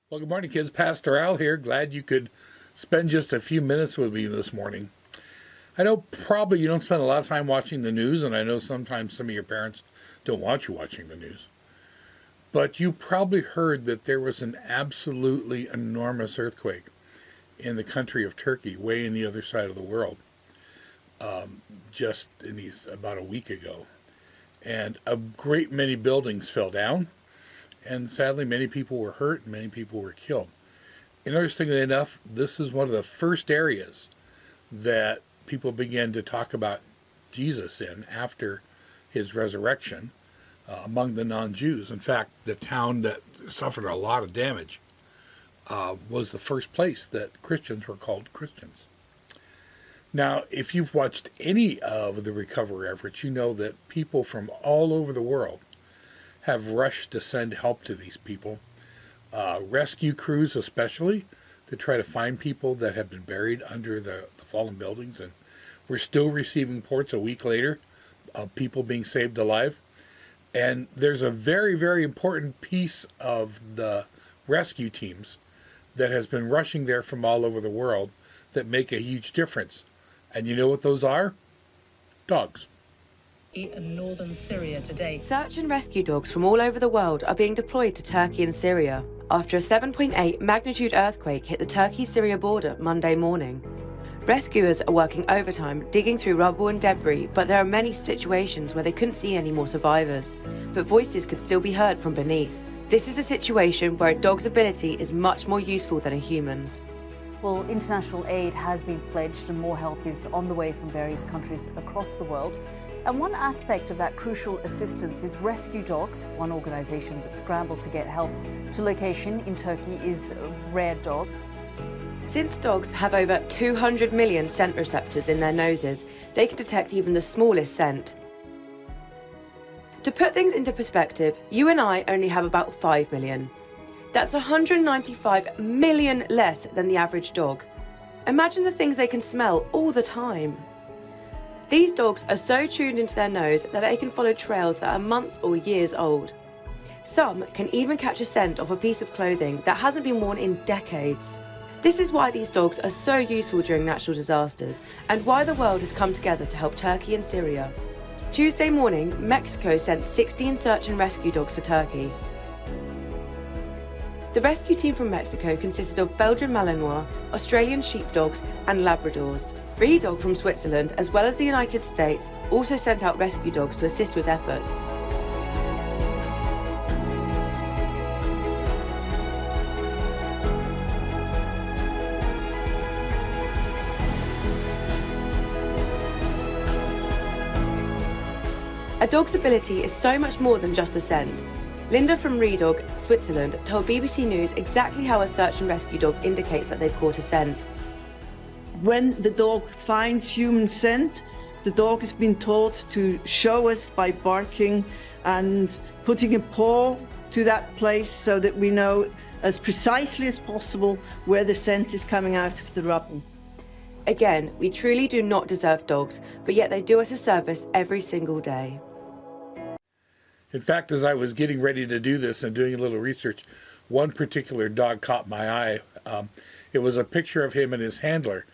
Well, good morning, kids. Pastor Al here. Glad you could spend just a few minutes with me this morning. I know probably you don't spend a lot of time watching the news, and I know sometimes some of your parents don't want you watching the news. But you probably heard that there was an absolutely enormous earthquake in the country of Turkey, way in the other side of the world, about a week ago. And a great many buildings fell down. And sadly, many people were hurt and many people were killed. Interestingly enough, this is one of the first areas that people began to talk about Jesus in after his resurrection among the non-Jews. In fact, the town that suffered a lot of damage was the first place that Christians were called Christians. Now, if you've watched any of the recovery efforts, you know that people from all over the world have rushed to send help to these people. Rescue crews especially, to try to find people that have been buried under the fallen buildings. And we're still receiving reports a week later of people being saved alive. And there's a very, very important piece of the rescue teams that has been rushing there from all over the world that make a huge difference. And you know what those are? Dogs. In northern Syria today. Search and rescue dogs from all over the world are being deployed to Turkey and Syria after a 7.8 magnitude earthquake hit the Turkey-Syria border Monday morning. Rescuers are working overtime digging through rubble and debris, but there are many situations where they couldn't see any more survivors, but voices could still be heard from beneath. This is a situation where a dog's ability is much more useful than a human's. Well, international aid has been pledged and more help is on the way from various countries across the world. And one aspect of that crucial assistance is rescue dogs. One organisation that scrambled to get help to location in Turkey is Rare Dog. Since dogs have over 200 million scent receptors in their noses, they can detect even the smallest scent. To put things into perspective, you and I only have about 5 million. That's 195 million less than the average dog. Imagine the things they can smell all the time. These dogs are so tuned into their nose that they can follow trails that are months or years old. Some can even catch a scent of a piece of clothing that hasn't been worn in decades. This is why these dogs are so useful during natural disasters and why the world has come together to help Turkey and Syria. Tuesday morning, Mexico sent 16 search and rescue dogs to Turkey. The rescue team from Mexico consisted of Belgian Malinois, Australian sheepdogs and Labradors. Dog from Switzerland, as well as the United States, also sent out rescue dogs to assist with efforts. A dog's ability is so much more than just the scent. Linda from Dog, Switzerland, told BBC News exactly how a search and rescue dog indicates that they've caught a scent. When the dog finds human scent, the dog has been taught to show us by barking and putting a paw to that place so that we know as precisely as possible where the scent is coming out of the rubble. Again, we truly do not deserve dogs, but yet they do us a service every single day. In fact, as I was getting ready to do this and doing a little research, one particular dog caught my eye. It was a picture of him and his handler.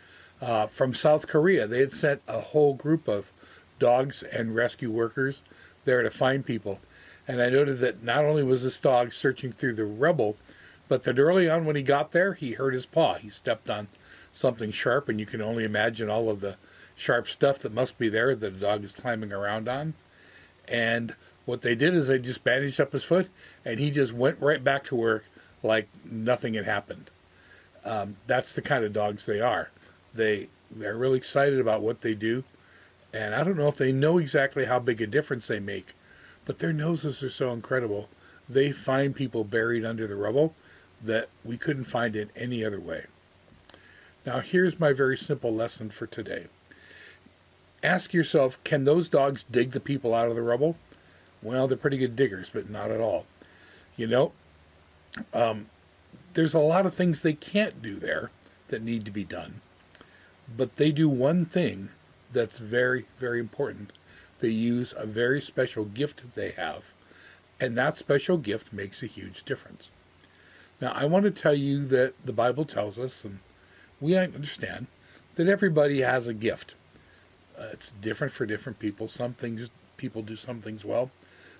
From South Korea. They had sent a whole group of dogs and rescue workers there to find people. And I noted that not only was this dog searching through the rubble, but that early on when he got there, he hurt his paw. He stepped on something sharp, and you can only imagine all of the sharp stuff that must be there that a dog is climbing around on. And what they did is they just bandaged up his foot, and he just went right back to work like nothing had happened. That's the kind of dogs they are. They're really excited about what they do, and I don't know if they know exactly how big a difference they make, but their noses are so incredible. They find people buried under the rubble that we couldn't find it any other way. Now, here's my very simple lesson for today. Ask yourself, can those dogs dig the people out of the rubble? Well, they're pretty good diggers, but not at all. You know, there's a lot of things they can't do there that need to be done. But they do one thing that's very, very important. They use a very special gift they have, and that special gift makes a huge difference. Now, I want to tell you that the Bible tells us, and we understand, that everybody has a gift. It's different for different people. Some things, people do some things well.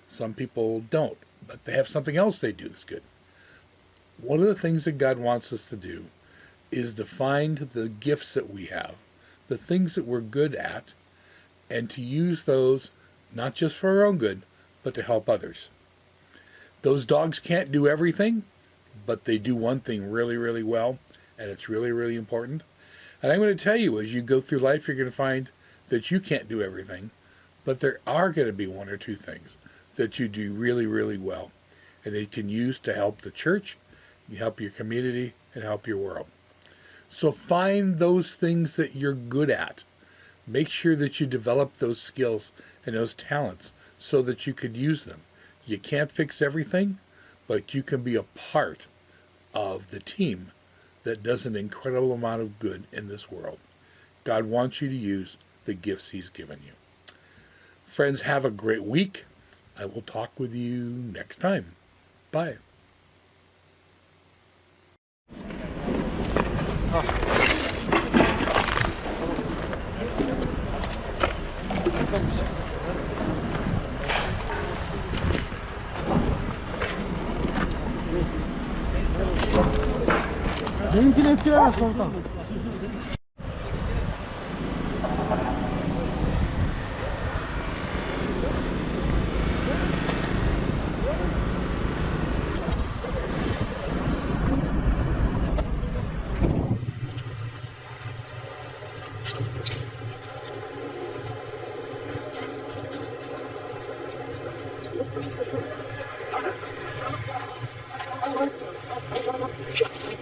Some people don't, but they have something else they do that's good. One of the things that God wants us to do is to find the gifts that we have, the things that we're good at, and to use those not just for our own good, but to help others. Those dogs can't do everything, but they do one thing really, really well, and it's really, really important. And I'm going to tell you, as you go through life, you're going to find that you can't do everything, but there are going to be one or two things that you do really, really well, and they can use to help the church, help your community, and help your world. So find those things that you're good at. Make sure that you develop those skills and those talents so that you can use them. You can't fix everything, but you can be a part of the team that does an incredible amount of good in this world. God wants you to use the gifts He's given you. Friends, have a great week. I will talk with you next time. Bye. Benimkini etkilemez komutan. Thank you.